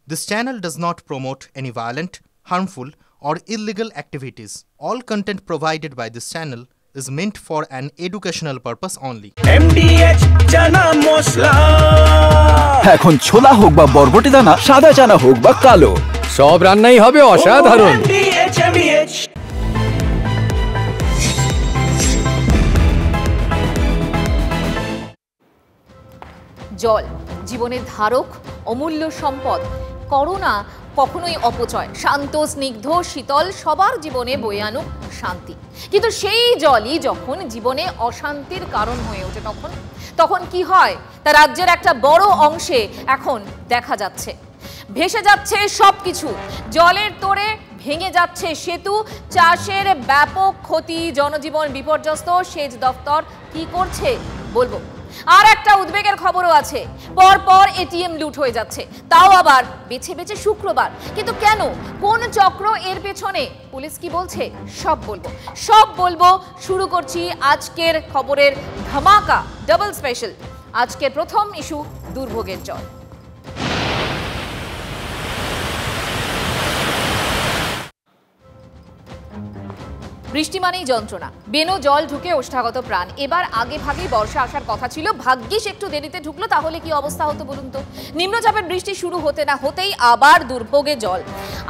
This channel does not promote any violent, harmful, or illegal activities. All content provided by this channel is meant for an educational purpose only. MDH chana masala এখন ছোলা হোক বা বরবটি দানা, সাদা চানা হোক বা কালো, সব রান্নাই হবে অসাধারণ। MDH জল জীবনের ধারক, অমূল্য সম্পদ। করোনা কখনোই অপচয়, শান্ত, স্নিগ্ধ, শীতল, সবার জীবনে বয়ে আনুক শান্তি। কিন্তু সেই জলই যখন জীবনে অশান্তির কারণ হয়ে ওঠে তখন কি হয় তা রাজ্যের একটা বড় অংশে এখন দেখা যাচ্ছে। ভেসে যাচ্ছে সবকিছু, জলের তোড়ে ভেঙে যাচ্ছে সেতু, চাষের ব্যাপক ক্ষতি, জনজীবন বিপর্যস্ত। সেচ দপ্তর কি করছে বলবো। আর একটা উদ্বেগের খবরও আছে, পরপর এটিএম লুট হয়ে যাচ্ছে, তাও আবার বেছে বেছে শুক্রবার। কিন্তু কেন, কোন চক্র এর পেছনে, পুলিশ কি বলছে, সব বলবো। শুরু করছি আজকের খবরের ধামাকা ডাবল স্পেশাল। আজকের প্রথম ইস্যু দুর্ভোগের জল। বৃষ্টি মানেই যন্ত্রণা, বেনো জল ঢুকে ওষ্ঠাগত প্রাণ। এবার আগে ভাগেই বর্ষা আসার কথা ছিল, ভাগ্যিস একটু দেরিতে ঢুকলো, তাহলে কি অবস্থা হতো বলুন তো। নিম্নচাপের বৃষ্টি শুরু হতে না হতেই আবার দুর্ভোগে জল,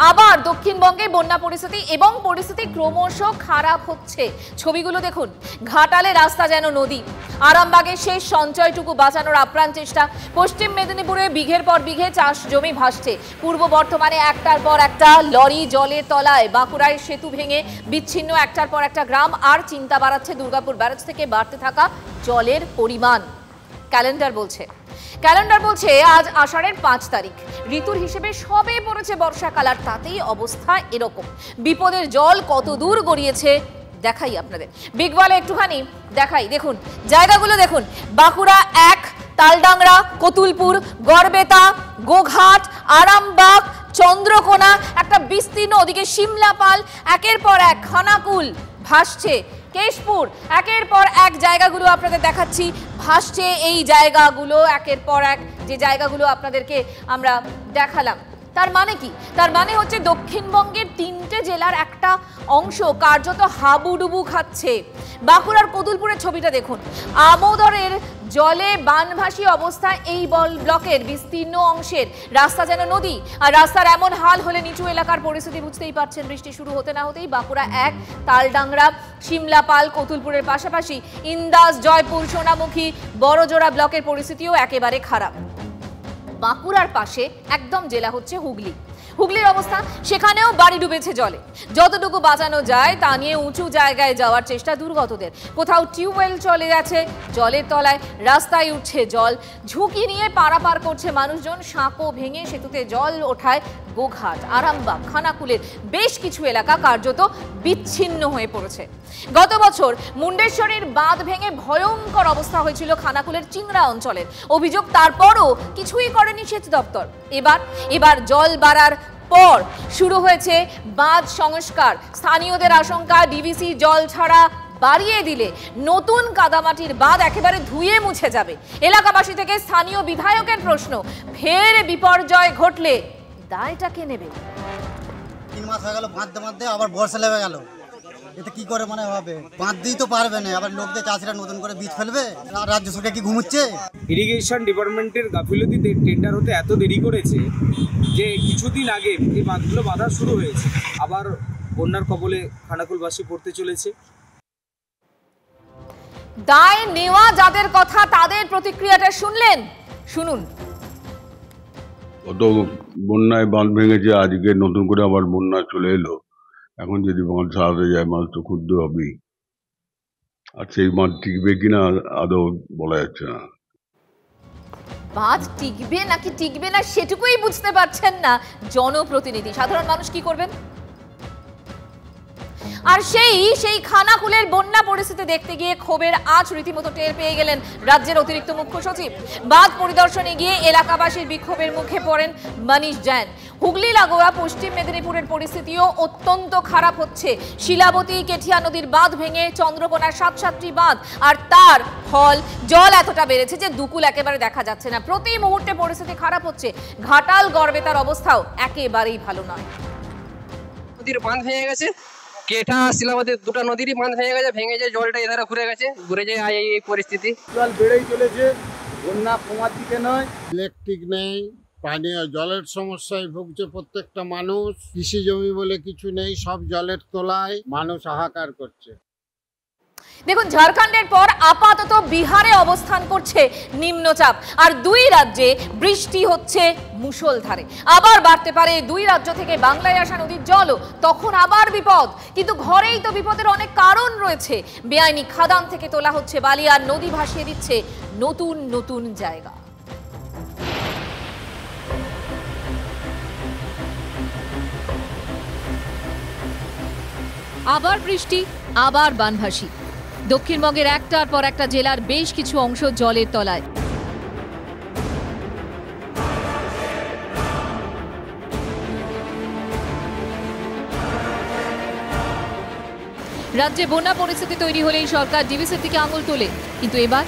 আবার দক্ষিণবঙ্গে বন্যা পরিস্থিতি, এবং পরিস্থিতি ক্রমশ খারাপ হচ্ছে। ছবিগুলো দেখুন, ঘাটালে রাস্তা যেন নদী, আরামবাগের শেষ সঞ্চয়টুকু বাঁচানোর আপ্রাণ চেষ্টা। পশ্চিম মেদিনীপুরে বিঘের পর বিঘে চাষ জমি ভাসছে, পূর্ব বর্ধমানে একটার পর একটা লরি জলের তলায়, বাঁকুড়ায় সেতু ভেঙে বিচ্ছিন্ন একটার পর একটা গ্রাম। আর চিন্তা বাড়াচ্ছে দুর্গাপুর ব্যারেজ থেকে বাড়তে থাকা জলের পরিমাণ। ক্যালেন্ডার বলছে আজ আষাঢ়ের 5 তারিখ, ঋতুর হিসেবে সবে পড়েছে বর্ষাকাল, আর তাতেই অবস্থা এরকম। বিপদের জল কত দূর গড়িয়েছে দেখাই আপনাদের, বিগওয়ালে একটুখানি দেখাই। দেখুন জায়গাগুলো দেখুন, বাঁকুড়া 1, তালডাংরা, কতুলপুর, গড়বেতা, গোঘাট, আরামবাগ, চন্দ্রকোনা, একটা বিস্তীর্ণ, ওদিকে সিমলাপাল, একের পর এক খানাকুল ভাসছে, কেশপুর, একের পর এক জায়গাগুলো আপনাদের দেখাচ্ছি ভাসছে। এই জায়গাগুলো একের পর এক যে জায়গাগুলো আপনাদেরকে আমরা দেখালাম, তার মানে কি? তার মানে হচ্ছে দক্ষিণবঙ্গের 3টে জেলার একটা অংশ কার্যত হাবুডুবু খাচ্ছে। বাঁকুড়ার কতুলপুরের ছবিটা দেখুন, আমোদরের জলে বানভাসী অবস্থা এই ব্লকের বিস্তীর্ণ অংশের। রাস্তা যেন নদী, আর রাস্তার এমন হাল হলে নিচু এলাকার পরিস্থিতি বুঝতেই পারছেন। বৃষ্টি শুরু হতে না হতেই বাঁকুড়া 1, তালডাংরা, সিমলাপাল, কতুলপুরের পাশাপাশি ইন্দাস, জয়পুর, সোনামুখী, বড়জোড়া ব্লকের পরিস্থিতিও একেবারে খারাপ। বাঁকুড়ার পাশে একদম জেলা হচ্ছে হুগলির অবস্থা, সেখানেও বাড়ি ডুবেছে জলে। যতটুকু বাঁচানো যায় তা নিয়ে উঁচু জায়গায় যাওয়ার চেষ্টা দুর্গতদের। কোথাও টিউবওয়েল চলে গেছে জলের তলায়, রাস্তায় উঠছে জল, ঝুঁকি নিয়ে পারাপার করছে মানুষজন। সাঁকো ভেঙে সেতুতে জল ওঠায় গোঘাট, আরামবাগ, খানাকুলের বেশ কিছু এলাকা কার্যত বিচ্ছিন্ন হয়ে পড়েছে। গত বছর মুন্ডেশ্বরীর বাঁধ ভেঙে ভয়ঙ্কর অবস্থা হয়েছিল খানাকুলের চিংড়া অঞ্চলের। অভিযোগ তারপরও কিছুই করেনি সেচ দপ্তর। এবার জল বাড়ার পর শুরু হয়েছে বাঁধ সংস্কার। স্থানীয়দের আশঙ্কা, ডিভিসি জল ছাড়া বাড়িয়ে দিলে নতুন কাদামাটির বাঁধ একেবারে ধুয়ে মুছে যাবে। এলাকাবাসী থেকে স্থানীয় বিধায়কের প্রশ্ন, ফের বিপর্যয় ঘটলে দায়টা কে নেবে? 3 মাস হয়ে গেল বাঁধতে আবার বর্ষা লেগে গেল, এতে কি করে মানে হবে? বাঁধতেই তো পারবে না, আবার লোকদের চাষিরা নতুন করে বীজ ফেলবে। রাজ্য সরকার কি ঘুমোচ্ছে? ইরিগেশন ডিপার্টমেন্টের গাফিলতিতে টেন্ডার হতে এত দেরি করেছে যে কিছুদিন আগে এই বাঁধগুলো বাঁধা শুরু হয়েছে, আবার বন্যার কবলে খানাকুলবাসী পড়তে চলেছে। দায় নেওয়া যাদের কথা, তাদের প্রতিক্রিয়াটা শুনুন। কত বন্যায় বাঁধ ভেঙেছে, আজকে নতুন করে আবার বন্যা চলে এলো। এখন যদি বাঁধ সারাতে যায়, মাছ তো ক্ষুদ্র হবেই, আর সেই বাঁধ টিকবে কিনা আদৌ বলা যাচ্ছে না। বাঁধ টিকবে নাকি টিকবে না সেটুকুই বুঝতে পারছেন না জনপ্রতিনিধি। সাধারণ মানুষ কি করবেন? আর সেই খানাকুলের বন্যা পরিস্থিতি দেখতে গিয়ে ক্ষোভের আঁচ রীতিমতো টের পেয়ে গেলেন রাজ্যের অতিরিক্ত মুখ্য সচিব। বাঁধ পরিদর্শনে গিয়ে এলাকাবাসীর বিক্ষোভের মুখে পড়েন মনীষ জৈন। হুগলি লাগোয়া পশ্চিম মেদিনীপুরের পরিস্থিতিও অত্যন্ত খারাপ হচ্ছে। শিলাবতী কেঠিয়া নদীর বাঁধ ভেঙে চন্দ্রকোনার ৭-৭টি বাঁধ, আর তার ফল জল এতটা বেড়েছে যে দুকুল একেবারে দেখা যাচ্ছে না। প্রতি মুহূর্তে পরিস্থিতি খারাপ হচ্ছে। ঘাটাল গড়বেতার অবস্থাও একেবারেই ভালো নয়। নদীর বাঁধ ভেঙে গেছে, কেঠা শিলাবতী দুটো নদীরই বাঁধ ভেঙে গেছে, ভেঙে যায় জলটা এধারে ঘুরে যায় এই পরিস্থিতি। জল বেড়েই চলেছে, বন্যা কমার দিকে নয়। ইলেকট্রিক নেই, পানীয় জলের সমস্যায় ভুগছে প্রত্যেকটা মানুষ। কৃষি জমি বলে কিছু নেই, সব জলের তলায়, মানুষ হাহাকার করছে। দেখুন, ঝাড়খণ্ডের পর আপাতত বিহারে অবস্থান করছে নিম্নচাপ, আর দুই রাজ্যে বৃষ্টি হচ্ছে মুষলধারে। আবার বাড়তে পারে দুই রাজ্য থেকে বাংলায় আসা নদীর জলও, তখন আবার বিপদ। কিন্তু ঘরেই তো বিপদের অনেক কারণ রয়েছে। বেআইনি খাদান থেকে তোলা হচ্ছে বালি, আর নদী ভাসিয়ে দিচ্ছে নতুন নতুন জায়গা। আবার বৃষ্টি, আবার বানভাসি। দক্ষিণবঙ্গের একটার পর একটা জেলার বেশ কিছু অংশ জলের তলায়। রাজ্যে বন্যা পরিস্থিতি তৈরি হলেই সরকার ডিভিসির দিকে আঙুল তোলে, কিন্তু এবার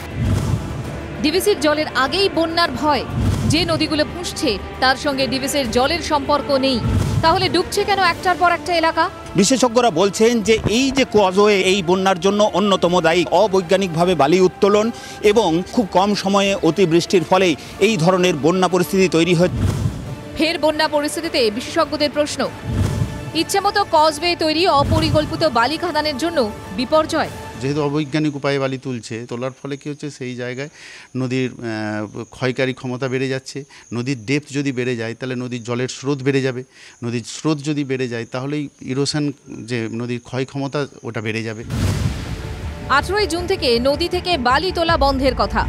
ডিভিসির জলের আগেই বন্যার ভয়। যে নদীগুলো পুষছে তার সঙ্গে ডিভিসির জলের সম্পর্ক নেই, তাহলে ডুবছে কেন একটার পর একটা এলাকা? বিশেষজ্ঞরা বলছেন যে এই যে কজওয়ে, এই বন্যার জন্য অন্যতম দায়ী অবৈজ্ঞানিকভাবে বালি উত্তোলন এবং খুব কম সময়ে অতিবৃষ্টির ফলেই এই ধরনের বন্যা পরিস্থিতি তৈরি হয়। ফের বন্যা পরিস্থিতিতে বিশেষজ্ঞদের প্রশ্ন, ইচ্ছেমতো কজওয়ে তৈরি অপরিকল্পিত বালি খাদানের জন্য বিপর্যয়। যেহেতু অবৈজ্ঞানিক উপায়ে বালি তোলার ফলে কী হচ্ছে, সেই জায়গায় নদীর ক্ষয়কারী ক্ষমতা বেড়ে যাচ্ছে। নদীর ডেপথ যদি বেড়ে যায় তাহলে নদীর জলের স্রোত বেড়ে যাবে। নদীর স্রোত যদি বেড়ে যায় তাহলেই ইরোশন, যে নদীর ক্ষয় ক্ষমতা, ওটা বেড়ে যাবে। 18ই জুন থেকে নদী থেকে বালি তোলা বন্ধের কথা,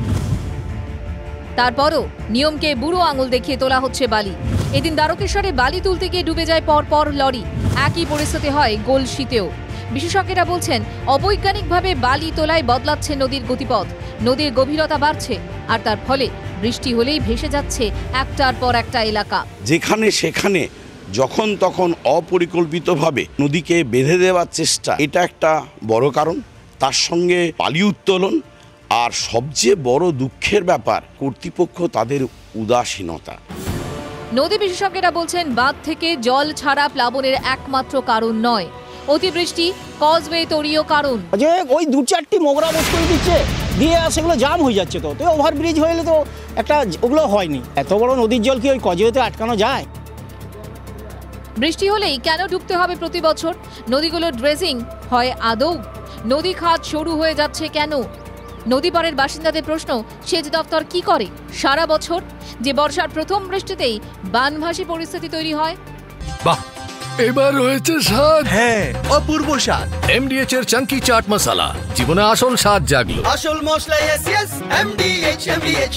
তারপরও নিয়মকে বুড়ো আঙুল দেখিয়ে তোলা হচ্ছে বালি। এদিন দ্বারকেশ্বরে বালি তুলতে গিয়ে ডুবে যায় পরপর লরি। একই পরিস্থিতি হয় গোলশিতেও। বিশেষজ্ঞরা বলছেন, অবৈজ্ঞানিকভাবে বালি তোলায় বদলাচ্ছে নদীর গতিপথ, নদীর গভীরতা বাড়ছে, আর তার ফলে বৃষ্টি হলেই ভেসে যাচ্ছে একটার পর একটা এলাকা। যেখানে সেখানে যখন তখন অপরিকল্পিতভাবে নদীকে বেঁধে দেওয়ার চেষ্টা, এটা একটা বড় কারণ। তার সঙ্গে বালি উত্তোলন, আর সবচেয়ে বড় দুঃখের ব্যাপার কর্তৃপক্ষ তাদের উদাসীনতা। নদী বিশেষজ্ঞরা বলছেন, বাঁধ থেকে জল ছাড়া প্লাবনের একমাত্র কারণ নয়, অতিবৃষ্টি কজওয়ে তৈরিও কারণ। যে ওই 2-4টি মোগরা বস করে দিচ্ছে, দিয়ে সেগুলো জাম হয়ে যাচ্ছে। তো ওভারব্রিজ হইলে তো একটা, ওগুলো হয়নি। এত বড় নদীর জল কি ওই কজওয়েতে আটকানো যায়? বৃষ্টি হলেই কেন ডুবতে হবে প্রতি বছর? নদীগুলোর ড্রেজিং হয় আদৌ? নদী খাত সরু হয়ে যাচ্ছে কেন? নদী পাড়ের বাসিন্দাদের প্রশ্ন, সেচ দপ্তর কি করে সারা বছর, যে বর্ষার প্রথম বৃষ্টিতেই বানভাসী পরিস্থিতি তৈরি হয়? বাহ, এবার হয়েছে স্বাদ। হ্যাঁ, অপূর্ব স্বাদ। এমডিএচ এর চাঙ্কি চাট মশলা, জীবনে আসল স্বাদ জাগলো। আসল মশলা এমডিএচ